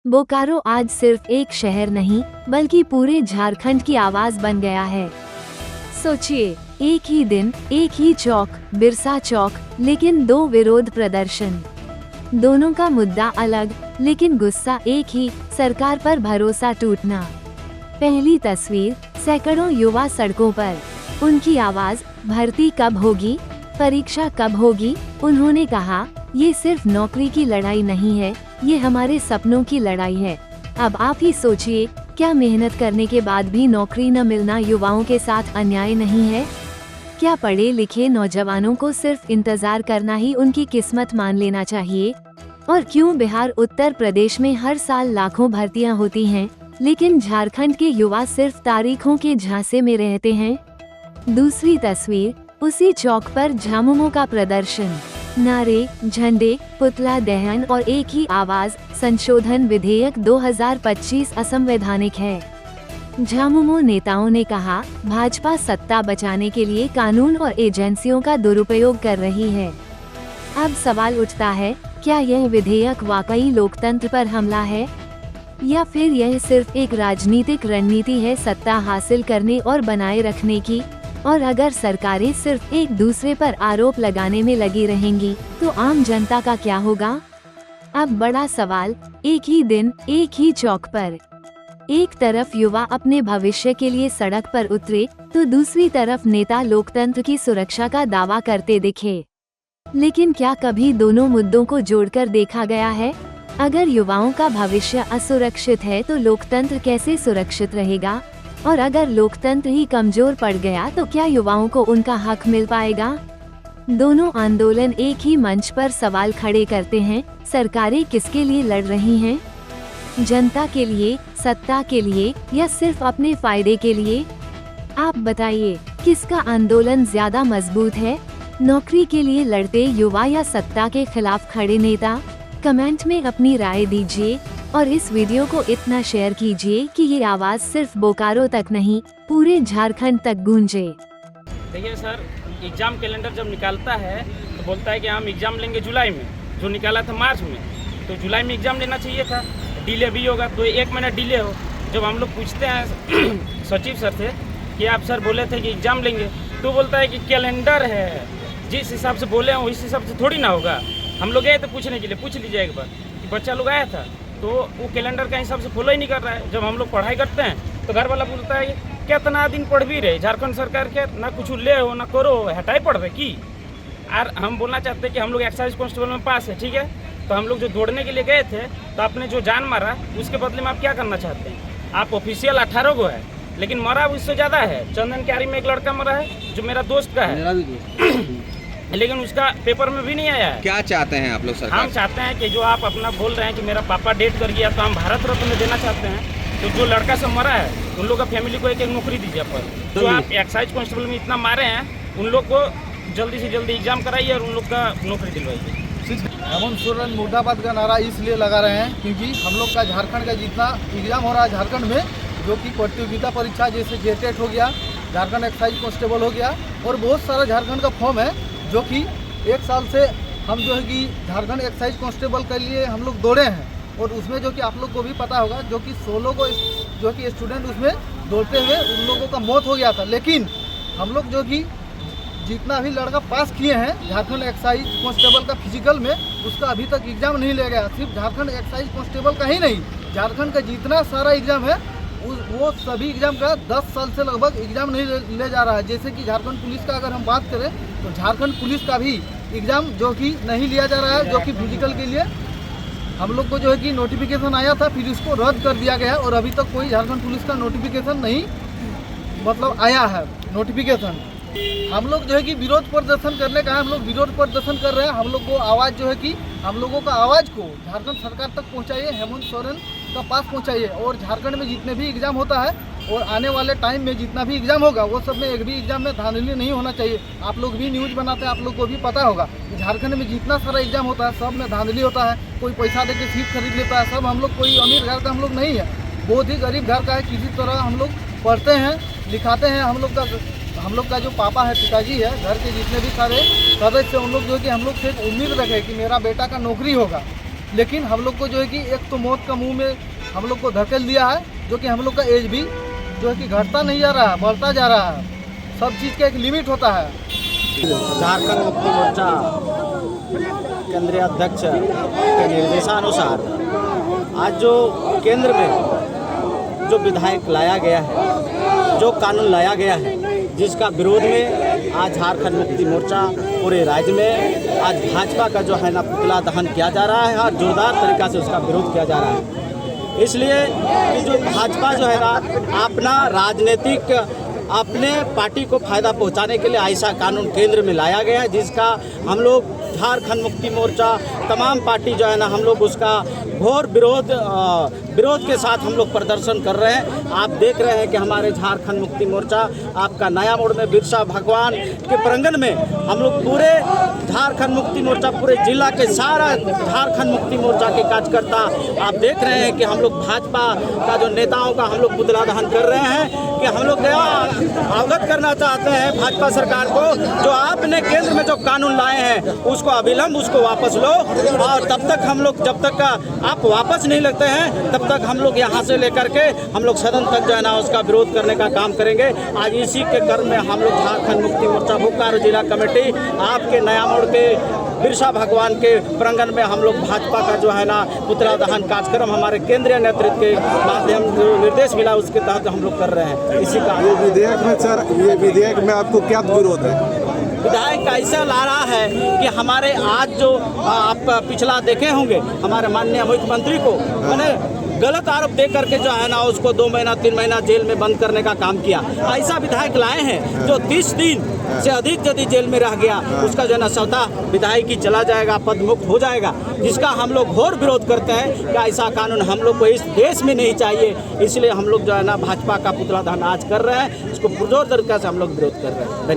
बोकारो आज सिर्फ एक शहर नहीं बल्कि पूरे झारखंड की आवाज बन गया है। सोचिए, एक ही दिन, एक ही चौक, बिरसा चौक, लेकिन दो विरोध प्रदर्शन। दोनों का मुद्दा अलग, लेकिन गुस्सा एक ही, सरकार पर भरोसा टूटना। पहली तस्वीर, सैकड़ों युवा सड़कों पर। उनकी आवाज, भर्ती कब होगी, परीक्षा कब होगी। उन्होंने कहा, ये सिर्फ नौकरी की लड़ाई नहीं है, ये हमारे सपनों की लड़ाई है। अब आप ही सोचिए, क्या मेहनत करने के बाद भी नौकरी न मिलना युवाओं के साथ अन्याय नहीं है? क्या पढ़े लिखे नौजवानों को सिर्फ इंतजार करना ही उनकी किस्मत मान लेना चाहिए? और क्यों बिहार, उत्तर प्रदेश में हर साल लाखों भर्तियां होती हैं, लेकिन झारखंड के युवा सिर्फ तारीखों के झांसे में रहते हैं? दूसरी तस्वीर, उसी चौक पर झामुमो का प्रदर्शन। नारे, झंडे, पुतला दहन और एक ही आवाज, संशोधन विधेयक 2025 असंवैधानिक है। झामुमो नेताओं ने कहा, भाजपा सत्ता बचाने के लिए कानून और एजेंसियों का दुरुपयोग कर रही है। अब सवाल उठता है, क्या यह विधेयक वाकई लोकतंत्र पर हमला है, या फिर यह सिर्फ एक राजनीतिक रणनीति है सत्ता हासिल करने और बनाए रखने की? और अगर सरकारें सिर्फ एक दूसरे पर आरोप लगाने में लगी रहेंगी, तो आम जनता का क्या होगा? अब बड़ा सवाल, एक ही दिन, एक ही चौक पर। एक तरफ युवा अपने भविष्य के लिए सड़क पर उतरे, तो दूसरी तरफ नेता लोकतंत्र की सुरक्षा का दावा करते दिखे। लेकिन क्या कभी दोनों मुद्दों को जोड़कर देखा गया है? अगर युवाओं का भविष्य असुरक्षित है तो लोकतंत्र कैसे सुरक्षित रहेगा? और अगर लोकतंत्र ही कमजोर पड़ गया तो क्या युवाओं को उनका हक मिल पाएगा? दोनों आंदोलन एक ही मंच पर सवाल खड़े करते हैं, सरकारें किसके लिए लड़ रही हैं? जनता के लिए, सत्ता के लिए, या सिर्फ अपने फायदे के लिए? आप बताइए, किसका आंदोलन ज्यादा मजबूत है? नौकरी के लिए लड़ते युवा या सत्ता के खिलाफ खड़े नेता? कमेंट में अपनी राय दीजिए और इस वीडियो को इतना शेयर कीजिए कि ये आवाज सिर्फ बोकारो तक नहीं, पूरे झारखंड तक गूंजे। देखिए सर, एग्जाम कैलेंडर जब निकालता है तो बोलता है कि हम एग्जाम लेंगे जुलाई में, जो निकाला था मार्च में, तो जुलाई में एग्जाम लेना चाहिए था। डिले भी होगा तो 1 महीना डिले हो। जब हम लोग पूछते हैं सचिव सर से कि आप सर बोले थे कि एग्जाम लेंगे, तो बोलता है कि कैलेंडर है, जिस हिसाब से बोले हैं उस हिसाब से थोड़ी ना होगा। हम लोग गए थे पूछने के लिए, पूछ लीजिए एक बार कि बच्चा लोग आया था, तो वो कैलेंडर का हिसाब से फॉलो ही नहीं कर रहा है। जब हम लोग पढ़ाई करते हैं तो घर वाला बोलता है कि कितना दिन पढ़ भी रहे, झारखंड सरकार के ना कुछ ले हो ना करो, हटाई पढ़ रहे की। और हम बोलना चाहते हैं कि हम लोग एक्साइज कांस्टेबल में पास है, ठीक है, तो हम लोग जो दौड़ने के लिए गए थे, तो आपने जो जान मारा उसके बदले में आप क्या करना चाहते हैं? आप ऑफिशियल 18 गो है, लेकिन मरा उससे ज़्यादा है। चंदन क्यारी में एक लड़का मरा है जो मेरा दोस्त का है, लेकिन उसका पेपर में भी नहीं आया है। क्या चाहते हैं आप लोग सरकार? हम चाहते हैं कि जो आप अपना बोल रहे हैं कि मेरा पापा डेट कर गया तो हम भारत रत्न में देना चाहते हैं, तो जो लड़का सब मरा है उन लोग का फैमिली को एक नौकरी दीजिए। पर जो आप एक्साइज कांस्टेबल में इतना मारे हैं, उन लोग को जल्दी से जल्दी एग्जाम कराइए और उन लोग का नौकरी दिलवाइए। हेमंत सोरेन मुर्दाबाद का नारा इसलिए लगा रहे हैं क्योंकि हम लोग का झारखंड का जितना एग्जाम हो रहा है झारखंड में, जो कि प्रतियोगिता परीक्षा जैसे जेटेट हो गया, झारखंड एक्साइज कांस्टेबल हो गया, और बहुत सारा झारखंड का फॉर्म है जो कि 1 साल से हम जो है कि झारखंड एक्साइज कांस्टेबल के लिए हम लोग दौड़े हैं। और उसमें जो कि आप लोग को भी पता होगा, जो कि 16 को जो कि स्टूडेंट उसमें दौड़ते हुए उन लोगों का मौत हो गया था। लेकिन हम लोग जो कि जितना भी लड़का पास किए हैं झारखंड एक्साइज कांस्टेबल का फिजिकल में, उसका अभी तक एग्जाम नहीं लिया गया। सिर्फ झारखंड एक्साइज कांस्टेबल का ही नहीं, झारखंड का जितना सारा एग्जाम है वो सभी एग्जाम का 10 साल से लगभग एग्जाम नहीं ले जा रहा है। जैसे कि झारखंड पुलिस का अगर हम बात करें तो झारखंड पुलिस का भी एग्जाम जो कि नहीं लिया जा रहा है, जो कि फिजिकल के लिए हम लोग को जो है कि नोटिफिकेशन आया था, फिर उसको रद्द कर दिया गया और अभी तक कोई झारखंड पुलिस का नोटिफिकेशन नहीं मतलब आया है नोटिफिकेशन। हम लोग जो है कि विरोध प्रदर्शन करने का है, हम लोग विरोध प्रदर्शन कर रहे हैं। हम लोग को आवाज़ जो है कि हम लोगों का आवाज़ को झारखंड सरकार तक पहुंचाइए, हेमंत सोरेन का पास पहुंचाइए। और झारखंड में जितने भी एग्जाम होता है और आने वाले टाइम में जितना भी एग्जाम होगा, वो सब में एक भी एग्जाम में धांधली नहीं होना चाहिए। आप लोग भी न्यूज़ बनाते हैं, आप लोग को भी पता होगा कि झारखंड में जितना सारा एग्जाम होता है सब में धांधली होता है। कोई पैसा दे के सीट खरीद लेता है। सब हम लोग कोई अमीर घर का हम लोग नहीं है, बहुत ही गरीब घर का है। किसी तरह हम लोग पढ़ते हैं, लिखाते हैं। हम लोग का जो पापा है, पिताजी है, घर के जितने भी सारे सदस्य, उन लोग जो कि हम लोग से उम्मीद रखे कि मेरा बेटा का नौकरी होगा। लेकिन हम लोग को जो है कि एक तो मौत का मुंह में हम लोग को धकेल दिया है, जो कि हम लोग का एज भी जो है कि घटता नहीं जा रहा है, बढ़ता जा रहा है। सब चीज़ का एक लिमिट होता है। झारखंड मुक्ति मोर्चा केंद्रीय अध्यक्ष के निर्देशानुसार आज जो केंद्र में जो विधायक लाया गया है, जो कानून लाया गया है, जिसका विरोध में आज झारखंड मुक्ति मोर्चा पूरे राज्य में आज भाजपा का जो है ना पुतला दहन किया जा रहा है और जोरदार तरीक़ा से उसका विरोध किया जा रहा है। इसलिए कि जो भाजपा जो है ना अपना राजनीतिक अपने पार्टी को फायदा पहुंचाने के लिए ऐसा कानून केंद्र में लाया गया है, जिसका हम लोग झारखंड मुक्ति मोर्चा तमाम पार्टी जो है ना हम लोग उसका घोर विरोध के साथ हम लोग प्रदर्शन कर रहे हैं। आप देख रहे हैं कि हमारे झारखंड मुक्ति मोर्चा आपका नया मोड़ में बिरसा भगवान के प्रांगण में हम लोग पूरे झारखंड मुक्ति मोर्चा पूरे जिला के सारा झारखंड मुक्ति मोर्चा के कार्यकर्ता आप देख रहे हैं कि हम लोग भाजपा का जो नेताओं का हम लोग पुतला दहन कर रहे हैं कि हम लोग अवगत करना चाहते हैं भाजपा सरकार को, जो आपने केंद्र में जो कानून लाए हैं उसको अविलंब उसको वापस लो, और तब तक हम लोग जब तक आप वापस नहीं लगते हैं तब तक हम लोग यहाँ से लेकर के हम लोग सदन तक जो है ना उसका विरोध करने का काम करेंगे। आज इसी के क्रम में हम लोग झारखंड मुक्ति मोर्चा बोकारो जिला कमेटी आपके नया मोड़ के बिरसा भगवान के प्रांगण में हम लोग भाजपा का जो है ना पुतला दहन कार्यक्रम हमारे केंद्रीय नेतृत्व के माध्यम जो निर्देश मिला उसके तहत हम लोग कर रहे हैं। इसी का ये विधेयक में सर, ये विधेयक में आपको क्या विरोध है? विधायक ऐसा ला रहा है कि हमारे आज जो आप पिछला देखे होंगे हमारे माननीय मुख्यमंत्री को मैंने गलत आरोप दे करके जो है ना उसको 2 महीना 3 महीना जेल में बंद करने का काम किया। ऐसा विधायक लाए हैं जो 30 दिन से अधिक यदि जेल में रह गया उसका जो है ना स्वतः विधायक ही चला जाएगा, पद मुक्त हो जाएगा, जिसका हम लोग घोर विरोध करते हैं कि ऐसा कानून हम लोग को इस देश में नहीं चाहिए। इसलिए हम लोग जो है ना भाजपा का पुतला दहन आज कर रहे हैं, इसको पुरजोर तरीके से हम लोग विरोध कर रहे हैं।